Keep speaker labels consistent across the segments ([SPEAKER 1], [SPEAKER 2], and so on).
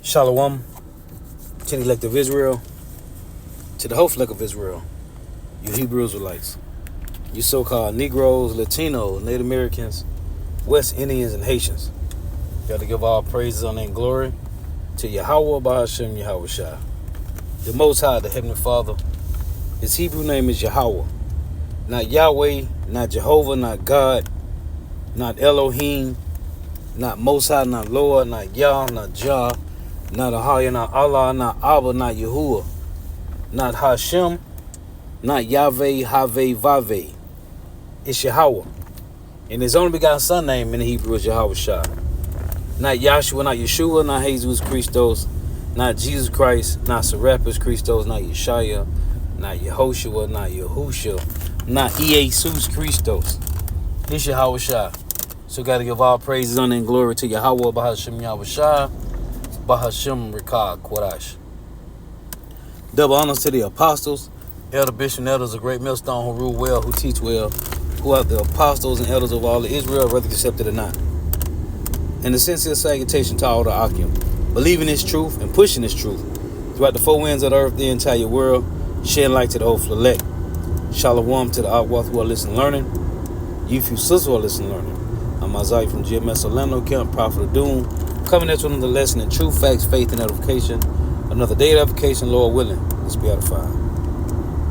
[SPEAKER 1] Shalom to the elect of Israel, to the whole flock of Israel, you Hebrew Israelites, you so-called Negroes, Latinos, Native Americans, West Indians, and Haitians. Got to give all praises, honor, and glory to Yahweh, Bahashem, Yahweh Shai. The Most High, the Heavenly Father. His Hebrew name is Yahweh. Not Yahweh, not Jehovah, not God, not Elohim, not Most High, not Lord, not Yah, not Jah, not Ahaya, not Allah, not Abba, not Yahuwah, not Hashem, not Yahweh, Haveh, Vaveh. It's Yahweh. And his only begotten son name in the Hebrew is Yahweh Shai. Not Yahshua, not Yeshua, not Jesus Christos, not Jesus Christ, not Serapis Christos, not Yeshaya, not Yehoshua, not Yahusha, not Jesus Christos. It's Yahweh Shai. So got to give all praises, honor, and glory to Yahweh, Bahashem, Yahweh Shai, Bahashem, Rikah, Quadash. Double honors to the apostles, elder, bishop, and elders, a great millstone who rule well, who teach well, who are the apostles and elders of all of Israel, whether accepted or not. And the sincere salutation to all the Akim, believing this truth and pushing this truth throughout the four winds of the earth, the entire world, shedding light to the whole elect. Shalom to the Akwath who are listening learning, you few sisters who are listening learning. I'm Isaiah from GMS Orlando Camp, Prophet of Doom, coming at you with another lesson in truth, facts, faith, and edification. Another day of edification, Lord willing. Let's be edified.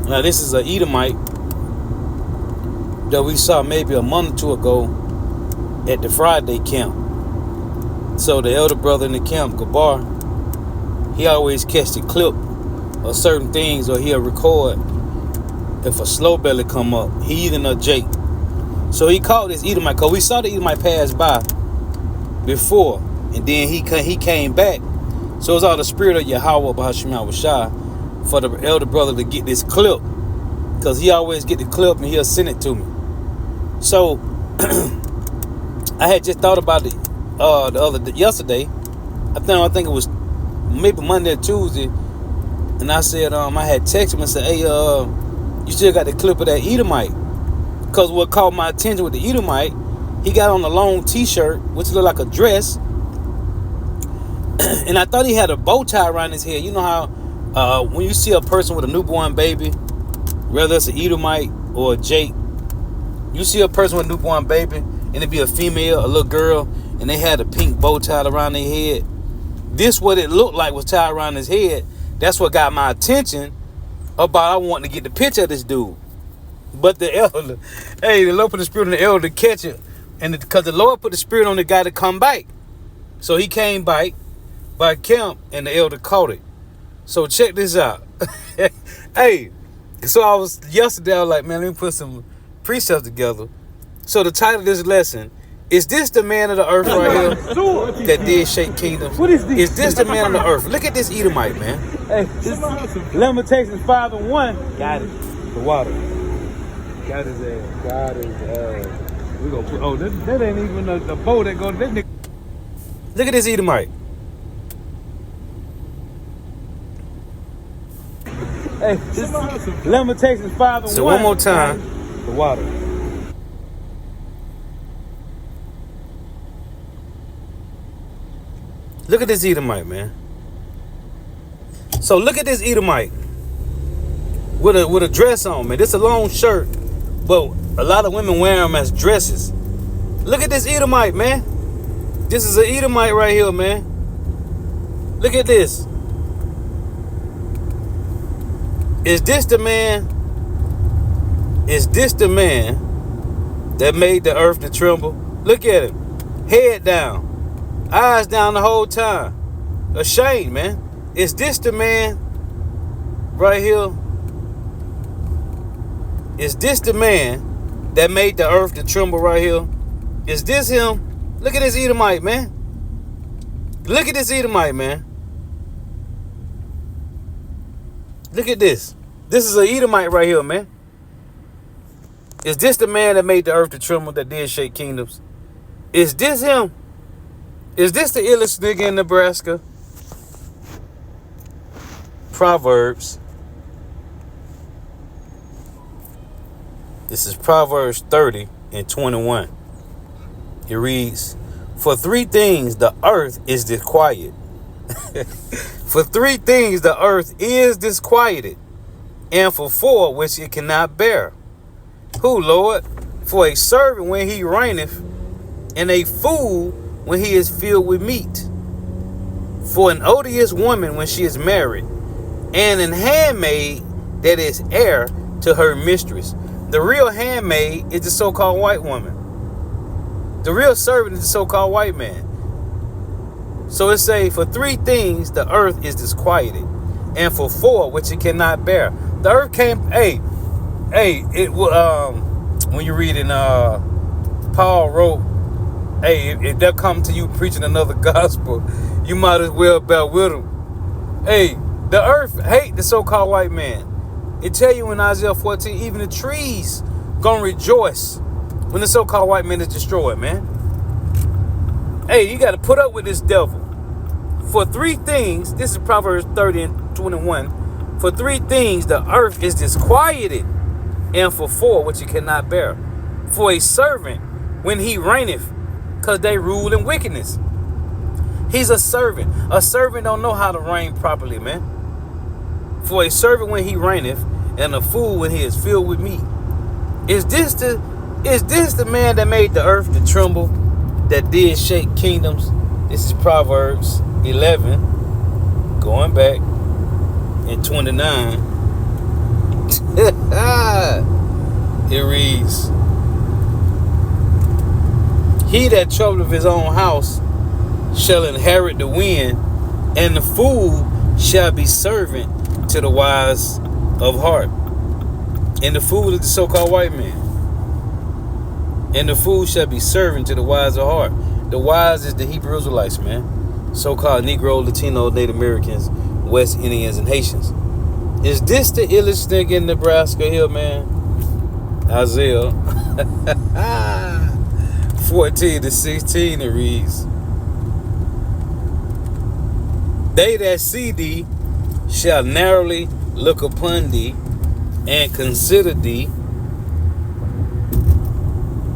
[SPEAKER 1] Now, this is an Edomite that we saw maybe a month or two ago at the Friday camp. So the elder brother in the camp, Gabar, he always catch the clip of certain things, or he'll record if a slow belly come up. He either know Jake. So he called this Edomite, because we saw the Edomite pass by before, and then he came back. So it's all the spirit of Yahweh, Bahashem, Yahweh Shai, for the elder brother to get this clip, because he always get the clip and he'll send it to me. So I had just thought about it yesterday. I think it was maybe Monday or Tuesday, and I said I had texted him and said, hey, you still got the clip of that Edomite? Because what caught my attention with the Edomite, he got on a long t-shirt which looked like a dress, and I thought he had a bow tie around his head. You know how when you see a person with a newborn baby, whether it's an Edomite or a Jake, you see a person with a newborn baby, and it be a female, a little girl, and they had a pink bow tied around their head. This what it looked like was tied around his head. That's what got my attention about I wanting to get the picture of this dude. But the elder, hey, the Lord put the spirit on the elder to catch it. And because the Lord put the spirit on the guy to come back. So he came back by camp, and the elder caught it. So check this out. Hey, so yesterday I was like, man, let me put some precepts together. So the title of this lesson, is this the man of the earth right here that did shake kingdoms? What is this? Is this the man of the earth? Look at this Edomite, man. Hey, this Lamentations 5:1. Got it. The water. Got his ass. Got his ass. We gonna put, that ain't even the boat that goes to this nigga. Look at this Edomite. Hey, this Lamentations 5:1. So one more time. The water. Look at this Edomite, man. So look at this Edomite with a dress on, man. This is a long shirt, but a lot of women wear them as dresses. Look at this Edomite, man. This is an Edomite right here, man. Look at this. Is this the man? Is this the man that made the earth to tremble? Look at him. Head down. Eyes down the whole time. Ashamed, man. Is this the man right here? Is this the man that made the earth to tremble right here? Is this him? Look at this Edomite, man. Look at this Edomite, man. Look at this. This is an Edomite right here, man. Is this the man that made the earth to tremble, that did shake kingdoms? Is this him? Is this the illest nigga in Nebraska? Proverbs. This is Proverbs 30:21. It reads, for three things the earth is disquiet, For 3 things the earth is disquieted, and for 4 which it cannot bear. Who, Lord? For a servant when he reigneth, and a fool when he is filled with meat. For an odious woman when she is married, and an handmaid that is heir to her mistress. The real handmaid is the so-called white woman. The real servant is the so-called white man. So it say, for 3 things the earth is disquieted, and for 4 which it cannot bear. The earth can't. When you read in Paul wrote, if they'll come to you preaching another gospel, you might as well bear with them. The earth hate the so-called white man. It tell you in Isaiah 14, even the trees gonna rejoice when the so-called white man is destroyed, man. You got to put up with this devil. For 3 things, this is Proverbs 30 and 21. For 3 things, the earth is disquieted, and for 4, which it cannot bear. For a servant, when he reigneth, because they rule in wickedness. He's a servant. A servant don't know how to reign properly, man. For a servant when he reigneth, and a fool when he is filled with meat. Is this the man that made the earth to tremble, that did shake kingdoms? This is Proverbs 11, going back in 29. It reads, he that troubleth his own house shall inherit the wind, and the fool shall be servant to the wise of heart. And the fool is the so-called white man. And the fool shall be servant to the wise of heart. The wise is the Hebrew Israelites, man. So-called Negro, Latino, Native Americans, West Indians, and Haitians. Is this the illest nigga in Nebraska here, man? Isaiah 14 to 16, it reads, they that see thee shall narrowly look upon thee, and consider thee,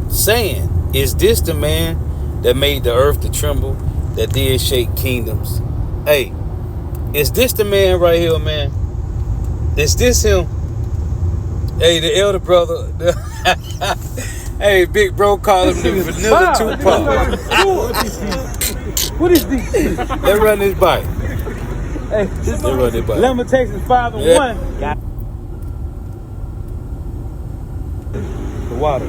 [SPEAKER 1] saying, is this the man that made the earth to tremble, that did shake kingdoms? Is this the man right here, man? Is this him? The elder brother. Big bro call him the Vanilla Tupac.
[SPEAKER 2] What is this?
[SPEAKER 1] Let's run this bike.
[SPEAKER 2] Let's run this bike. Limitations 5 and 1. Got the water.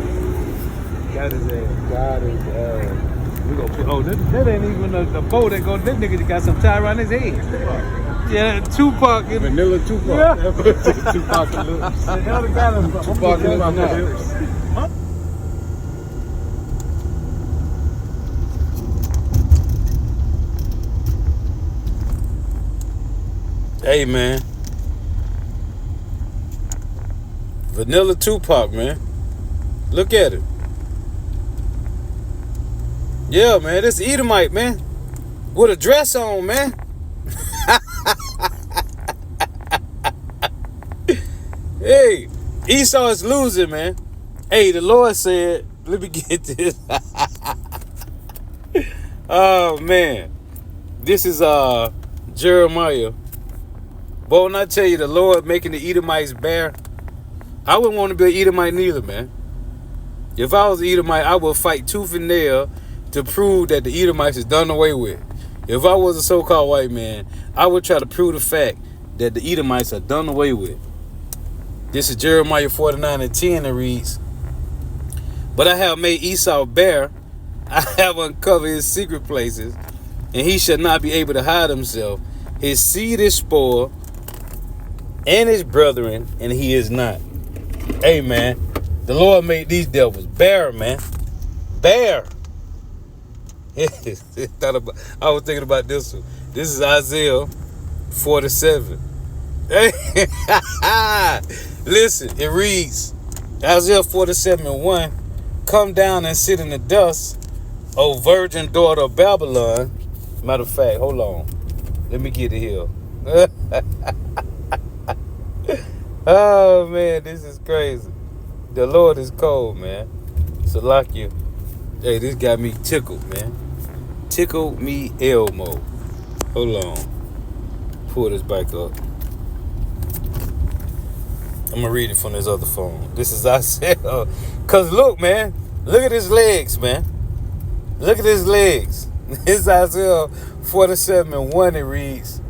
[SPEAKER 2] Got his ass. We gonna put, that ain't even the boat that goes. This nigga just got some tie around his head. Yeah, Tupac.
[SPEAKER 3] Vanilla Tupac.
[SPEAKER 2] Yeah.
[SPEAKER 3] Tupac and lips. Tupac and lips.
[SPEAKER 1] Hey, man. Vanilla Tupac, man. Look at it. Yeah, man. This Edomite, man. With a dress on, man. Hey, Esau is losing, man. Hey, the Lord said, let me get this. Oh, man. This is Jeremiah. But when I tell you the Lord making the Edomites bear, I wouldn't want to be an Edomite neither, man. If I was an Edomite, I would fight tooth and nail to prove that the Edomites is done away with. If I was a so-called white man, I would try to prove the fact that the Edomites are done away with. This is Jeremiah 49 and 10, it reads, but I have made Esau bare, I have uncovered his secret places, and he shall not be able to hide himself. His seed is spoiled, and his brethren, and he is not. Hey, man, the Lord made these devils bare, man. Bare. I was thinking about this one. This is Isaiah 47. Listen, it reads, Isaiah 47 and 1, come down and sit in the dust, O virgin daughter of Babylon. Matter of fact, hold on. Let me get it here. Oh, man, this is crazy. The Lord is cold, man. Salakia. Hey, this got me tickled, man. Tickled me Elmo. Hold on. Pull this back up. I'm gonna read it from this other phone. This is Isaiah. Cause look, man. Look at his legs, man. Look at his legs. This is Isaiah 47:1. It reads,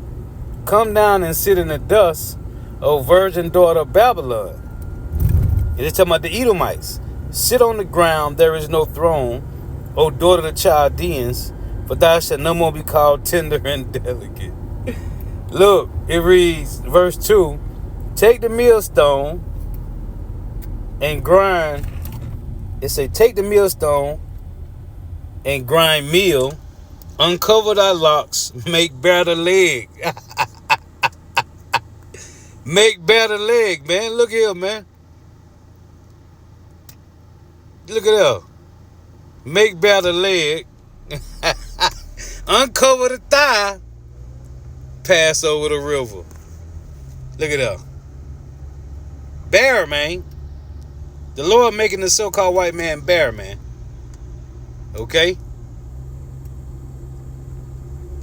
[SPEAKER 1] "Come down and sit in the dust, O virgin daughter of Babylon." And it's talking about the Edomites. "Sit on the ground, there is no throne, O daughter of the Chaldeans, for thou shalt no more be called tender and delicate." Look, it reads, verse 2, "Take the millstone and grind." It say, "Take the millstone and grind meal, uncover thy locks, make bare the leg." Make bare the leg, man. Look here, man. Look at that. Make bare the leg. Uncover the thigh. Pass over the river. Look at that. Bare, man. The Lord making the so-called white man bare, man. Okay?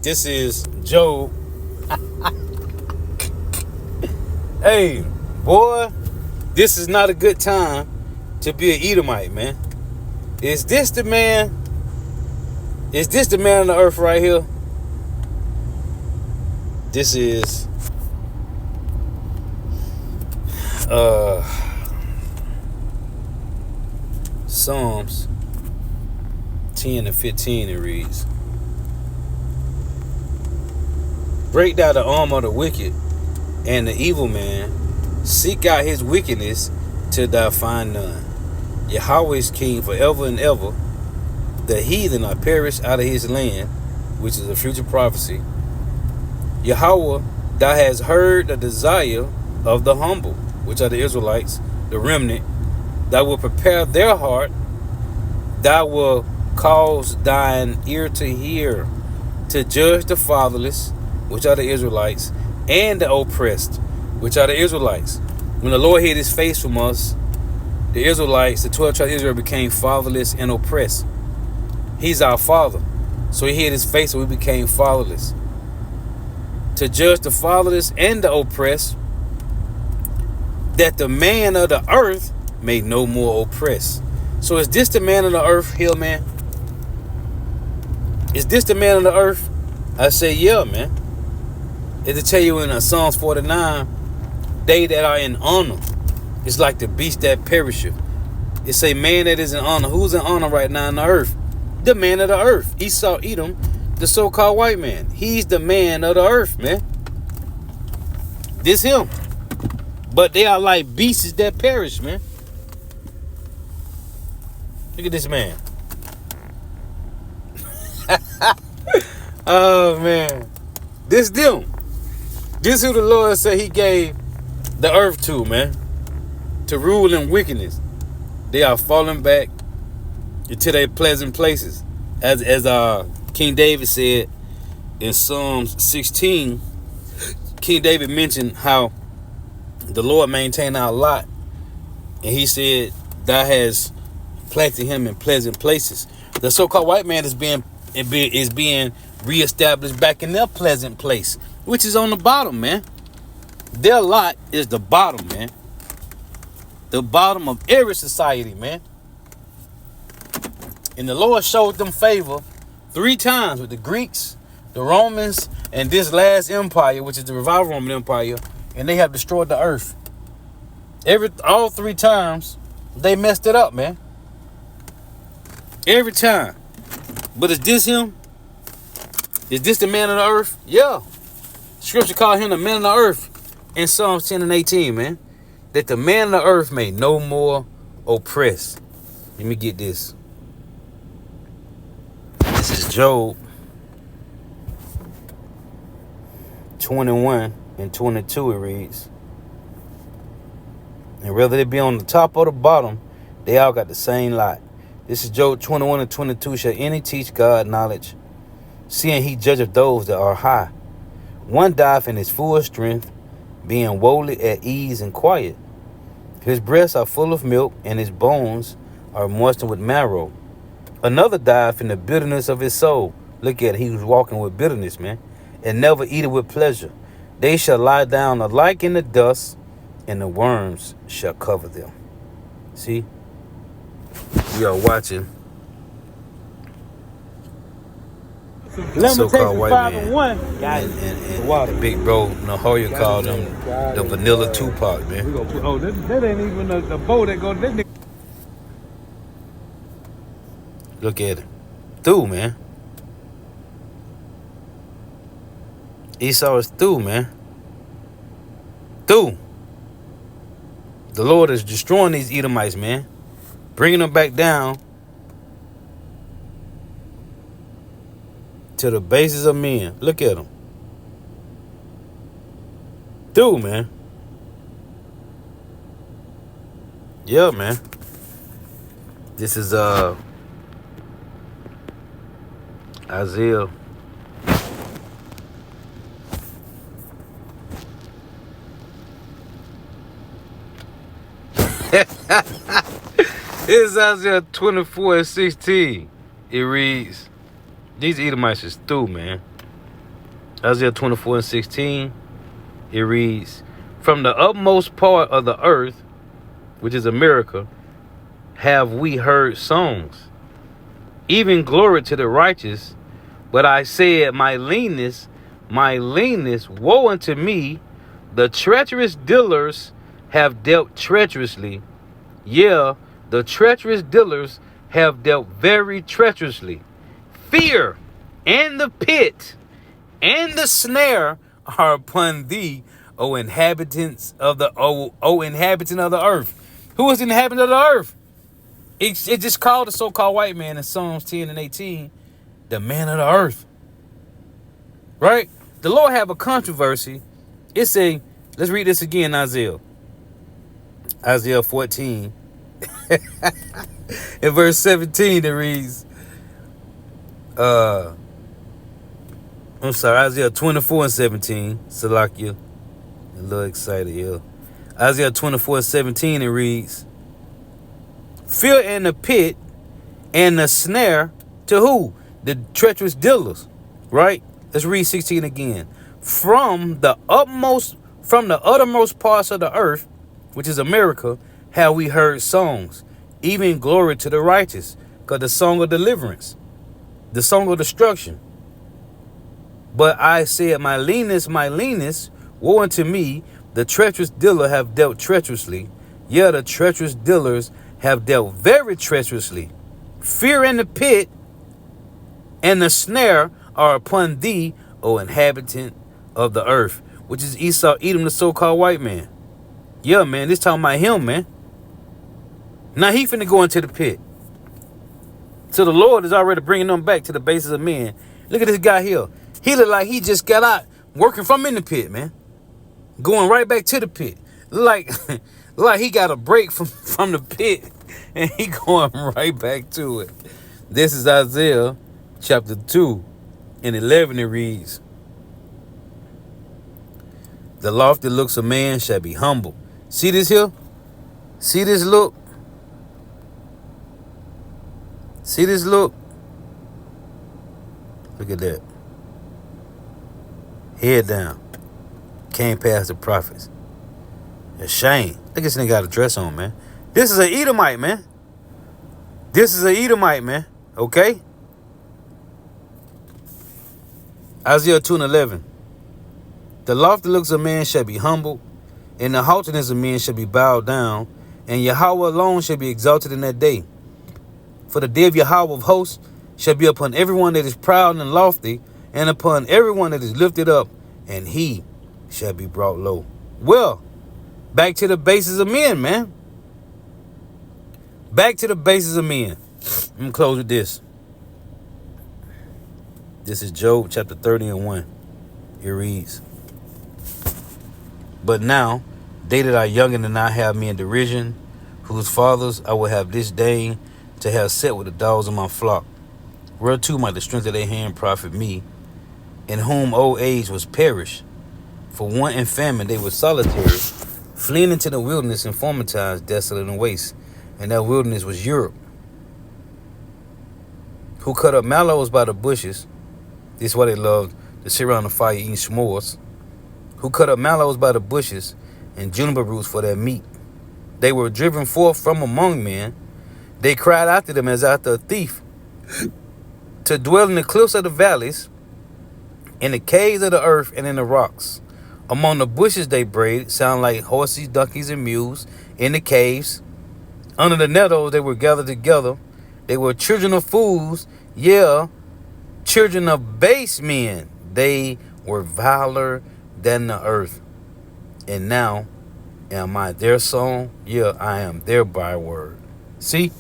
[SPEAKER 1] This is Job. Hey, boy, this is not a good time to be an Edomite, man. Is this the man? Is this the man on the earth right here? This is Psalms 10 and 15. It reads, "Break down the arm of the wicked and the evil man, seek out his wickedness till thou find none. Yahweh is king forever and ever. The heathen are perished out of his land," which is a future prophecy. "Yahweh, thou hast heard the desire of the humble," which are the Israelites, the remnant. "Thou wilt prepare their heart. Thou wilt cause thine ear to hear, to judge the fatherless," which are the Israelites, "and the oppressed," which are the Israelites. When the Lord hid his face from us, the Israelites, the 12 tribes of Israel, became fatherless and oppressed. He's our father. So he hid his face and we became fatherless. To judge the fatherless and the oppressed, that the man of the earth may no more oppress. So is this the man of the earth here, man? Is this the man of the earth? I say, yeah, man. It'll tell you in Psalms 49, they that are in honor, it's like the beast that perisheth. It say, man that is in honor. Who's in honor right now on the earth? The man of the earth. Esau, Edom, the so-called white man. He's the man of the earth, man. This him. But they are like beasts that perish, man. Look at this man. Oh, man. This them. This who the Lord said he gave the earth to, man. To rule in wickedness. They are falling back into their pleasant places. As King David said in Psalms 16, King David mentioned how the Lord maintained our lot. And he said, thou has planted him in pleasant places. The so-called white man is being reestablished back in their pleasant place, which is on the bottom, man. Their lot is the bottom, man. The bottom of every society, man. And the Lord showed them favor 3 times with the Greeks, the Romans, and this last empire, which is the revived Roman Empire, and they have destroyed the earth. All 3 times, they messed it up, man. Every time. But is this him? Is this the man of the earth? Yeah. Scripture called him the man of the earth in Psalms 10 and 18, man. That the man of the earth may no more oppress. Let me get this. This is Job 21 and 22, it reads. And whether they be on the top or the bottom, they all got the same lot. This is Job 21 and 22. Shall any teach God knowledge, seeing he judgeth those that are high? One dieth in his full strength, being wholly at ease and quiet. His breasts are full of milk, and his bones are moistened with marrow. Another dieth in the bitterness of his soul. Look at it. He was walking with bitterness, man. and never eat it with pleasure. They shall lie down alike in the dust, and the worms shall cover them. See? We are watching so-called white man. And
[SPEAKER 2] water.
[SPEAKER 1] the big bro Nahoya called them the vanilla Tupac,
[SPEAKER 2] We
[SPEAKER 1] man.
[SPEAKER 2] gonna put, oh, that ain't even the boat that goes. That nigga.
[SPEAKER 1] Look at it. Through, man. Esau is through, man. Through. The Lord is destroying these Edomites, man. Bringing them back down to the bases of men. Look at them. Through, man. Yeah, man. This is Isaiah. It's Isaiah 24:16. It reads, these Edomites is through, man. Isaiah 24:16. It reads, from the utmost part of the earth, which is America, have we heard songs, even glory to the righteous. But I said, my leanness, woe unto me. The treacherous dealers have dealt treacherously. Yeah, the treacherous dealers have dealt very treacherously. Fear and the pit and the snare are upon thee, O inhabitants of the inhabitant of the earth. Who is the inhabitant of the earth? It just called the so-called white man in Psalms 10 and 18 the man of the earth. Right? The Lord have a controversy. It's a, let's read this again, Isaiah 14. In verse 17 it reads, Isaiah 24:17. Salakia. A little excited here. Isaiah 24:17 it reads, fear in the pit and the snare to who? The treacherous dealers. Right? Let's read 16 again. From the uttermost parts of the earth, which is America, have we heard songs, even glory to the righteous. Because the song of deliverance, the song of destruction. But I said, my leanness, woe unto me. The treacherous dealer have dealt treacherously. Yeah, the treacherous dealers have dealt very treacherously. Fear in the pit and the snare are upon thee, O inhabitant of the earth, which is Esau, Edom, the so-called white man. Yeah, man, this talking about him, man. Now he finna go into the pit. So the Lord is already bringing them back to the bases of men. Look at this guy here. He look like he just got out working from in the pit, man. Going right back to the pit. Like he got a break from the pit and he going right back to it. This is Isaiah chapter 2 and 11. It reads, the lofty looks of man shall be humble. See this here? See this look? See this look? Look at that. Head down. Came past the prophets. A shame. Look at this nigga got a dress on, man. This is an Edomite, man. This is an Edomite, man. Okay? Isaiah 2 and 11. The lofty looks of man shall be humbled, and the haughtiness of men shall be bowed down, and Yahweh alone shall be exalted in that day. For the day of Yahweh of hosts shall be upon everyone that is proud and lofty, and upon everyone that is lifted up, and he shall be brought low. Well, back to the bases of men, man. Back to the bases of men. I'm going to close with this. This is Job chapter 30 and 1. It reads, but now, they that are younger than I have me in derision, whose fathers I will have disdain to have set with the dogs of my flock. Whereto might the strength of their hand profit me, in whom old age was perished. For want and famine they were solitary, fleeing into the wilderness in former times, desolate and waste. And that wilderness was Europe. Who cut up mallows by the bushes. This is why they loved to sit around the fire eating s'mores, who cut up mallows by the bushes and juniper roots for their meat. They were driven forth from among men. They cried after them as after a thief, to dwell in the cliffs of the valleys, in the caves of the earth, and in the rocks. Among the bushes they brayed, sound like horses, donkeys, and mules, in the caves. Under the nettles they were gathered together. They were children of fools, yeah, children of base men. They were viler than the earth. And now am I their song? Yeah, I am their byword. See?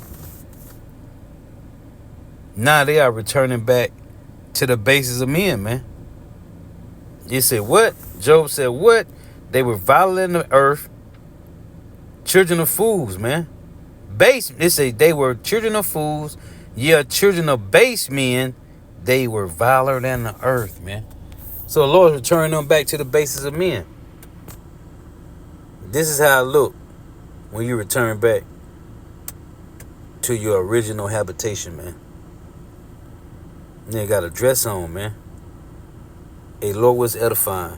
[SPEAKER 1] Now they are returning back to the bases of men, man. You said what? Job said what? They were viler than the earth, children of fools, man. Base, they say they were children of fools, yeah, children of base men. They were viler than the earth, man. So the Lord returning them back to the bases of men. This is how it look when you return back to your original habitation, man. You got a dress on, man. A Lord was edifying.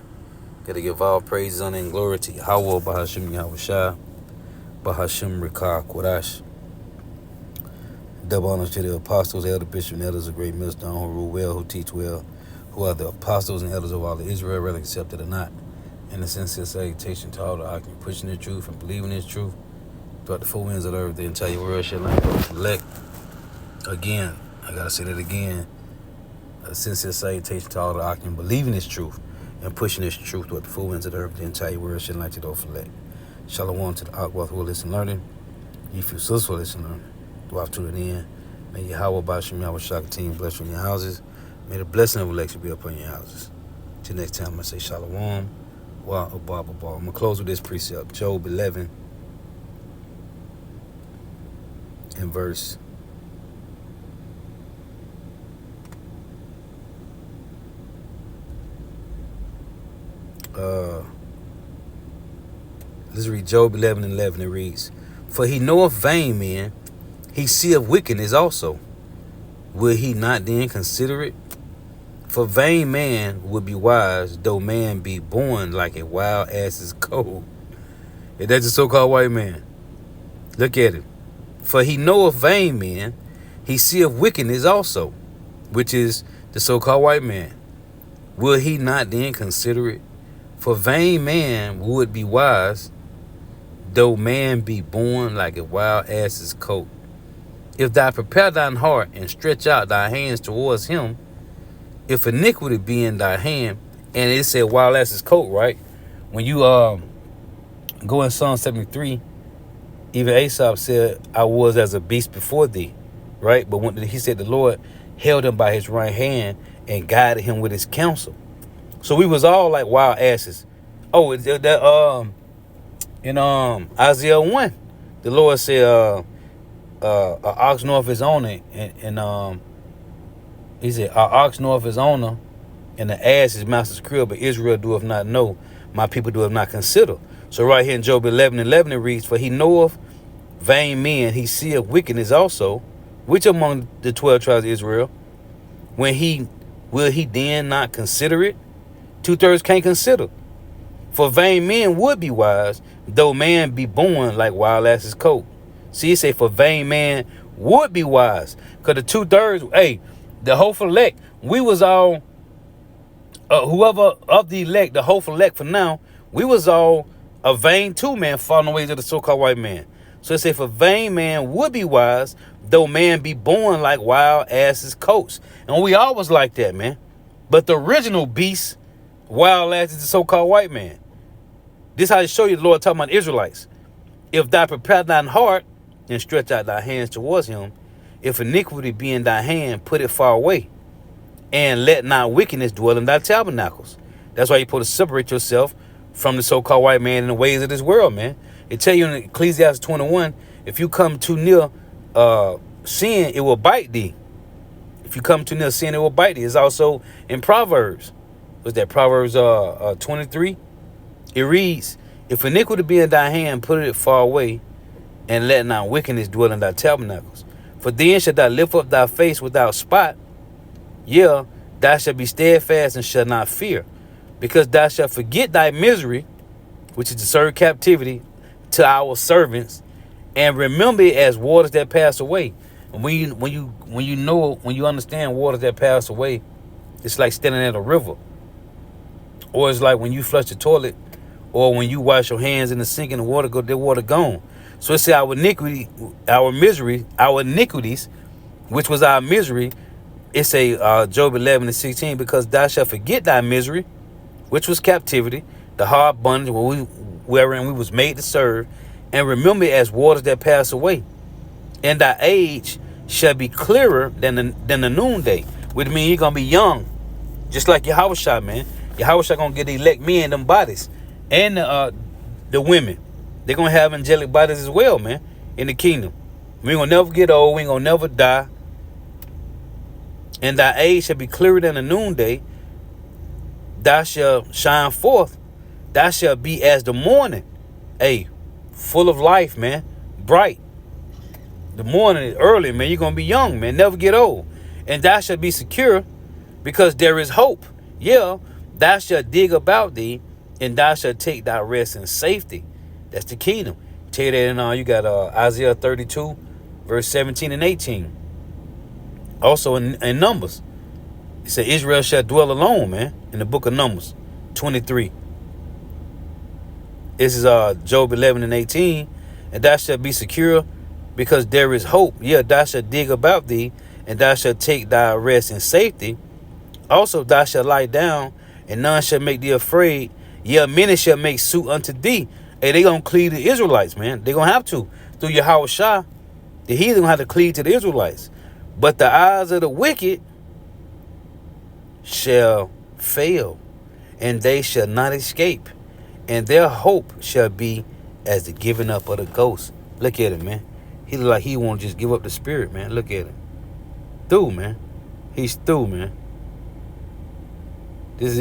[SPEAKER 1] Gotta give all praises, honor, and glory to Yahweh, Bahashim Yahushua, Bahashim Rikah Kodash. Double honors to the apostles, elder, bishop, and elders of great millstone who rule well, who teach well, who are the apostles and elders of all of Israel, whether accepted or not. And a sincere salutation to all the occupants pushing the truth and believing in truth throughout the four winds of the earth. The entire world shall not elect. Again, I gotta say that again. A sincere salutation to all the occupants believing this truth and pushing this truth throughout the four winds of the earth. The entire world shall not elect. Shalom to the Akwath who are listening learning. If you sis will listen learning. Do I to the end? May Yahweh Bashim Yahweh Shaka team bless you in your houses. May the blessing of election be upon your houses. Till next time, I say Shalom. Wow, I'm going to close with this precept. Job 11 and verse let's read Job 11 and 11. It reads, for he knoweth vain men, he seeth wickedness also. Will he not then consider it? For vain man would be wise, though man be born like a wild ass's colt. And that's a so-called white man. Look at it. For he knoweth vain men, he seeth wickedness also, which is the so-called white man. Will he not then consider it? For vain man would be wise, though man be born like a wild ass's colt. If thou prepare thine heart and stretch out thy hands towards him, if iniquity be in thy hand, and it said wild ass's coat, right? When you go in Psalm 73, even Aesop said, I was as a beast before thee, right? But when he said the Lord held him by his right hand and guided him with his counsel. So we was all like wild asses. Oh, in Isaiah 1, the Lord said, an ox knoweth his owner, and he said, our ox knoweth his owner, and the ass his master's crib, but Israel doeth not know, my people doeth not consider. So right here in Job 11:11 it reads, for he knoweth vain men, he seeth wickedness also, which among the 12 tribes of Israel, will he then not consider it? 2/3 can't consider. For vain men would be wise, though man be born like wild ass's colt. See, it say for vain man would be wise. Because the 2/3, hey, the hopeful elect, we was all, whoever of the elect, the hopeful elect for now, we was all a vain too, man, following the ways of the so-called white man. So it say for vain man would be wise, though man be born like wild ass's coats. And we all was like that, man. But the original beast, wild ass, is the so-called white man. This how to show you the Lord talking about Israelites. If thou prepare thine heart and stretch out thy hands towards him, if iniquity be in thy hand, put it far away, and let not wickedness dwell in thy tabernacles. That's why you're supposed to separate yourself from the so-called white man and the ways of this world, man. It tell you in Ecclesiastes 21, if you come too near sin, it will bite thee. If you come too near sin, it will bite thee. It's also in Proverbs. What's that? Proverbs 23. It reads, if iniquity be in thy hand, put it far away, and let not wickedness dwell in thy tabernacles. For then shalt thou lift up thy face without spot, yeah, thou shalt be steadfast and shall not fear, because thou shalt forget thy misery, which is to serve captivity to our servants, and remember it as waters that pass away. And when you understand waters that pass away, it's like standing at a river, or it's like when you flush the toilet, or when you wash your hands in the sink and the water gone. So it said our iniquity, our misery, our iniquities, which was our misery. It say Job 11:16, because thou shalt forget thy misery, which was captivity, the hard bondage wherein we was made to serve, and remember it as waters that pass away. And thy age shall be clearer than the noonday, which means you're gonna be young, just like Yahushua, man. Yahushua gonna get the elect men them bodies, and the women. They're gonna have angelic bodies as well, man, in the kingdom. We ain't gonna never get old. We ain't gonna never die. And thy age shall be clearer than the noonday. Thou shalt shine forth. Thou shalt be as the morning. Hey, full of life, man. Bright. The morning is early, man. You're going to be young, man. Never get old. And thou shalt be secure, because there is hope. Yeah, thou shalt dig about thee, and thou shalt take thy rest in safety. That's the kingdom. Tell you that in you got Isaiah 32, verse 17 and 18. Also in Numbers, it said Israel shall dwell alone, man, in the book of Numbers 23. This is Job 11:18. And thou shalt be secure, because there is hope. Yeah, thou shalt dig about thee, and thou shalt take thy rest in safety. Also thou shalt lie down, and none shall make thee afraid. Yeah, many shall make suit unto thee. Hey, they gonna cleave to the Israelites, man. They gonna have to. Through Yahushua, the heathen gonna have to cleave to the Israelites. But the eyes of the wicked shall fail, and they shall not escape, and their hope shall be as the giving up of the ghost. Look at him, man. He look like he want to just give up the spirit, man. Look at him. Through, man. He's through, man. This is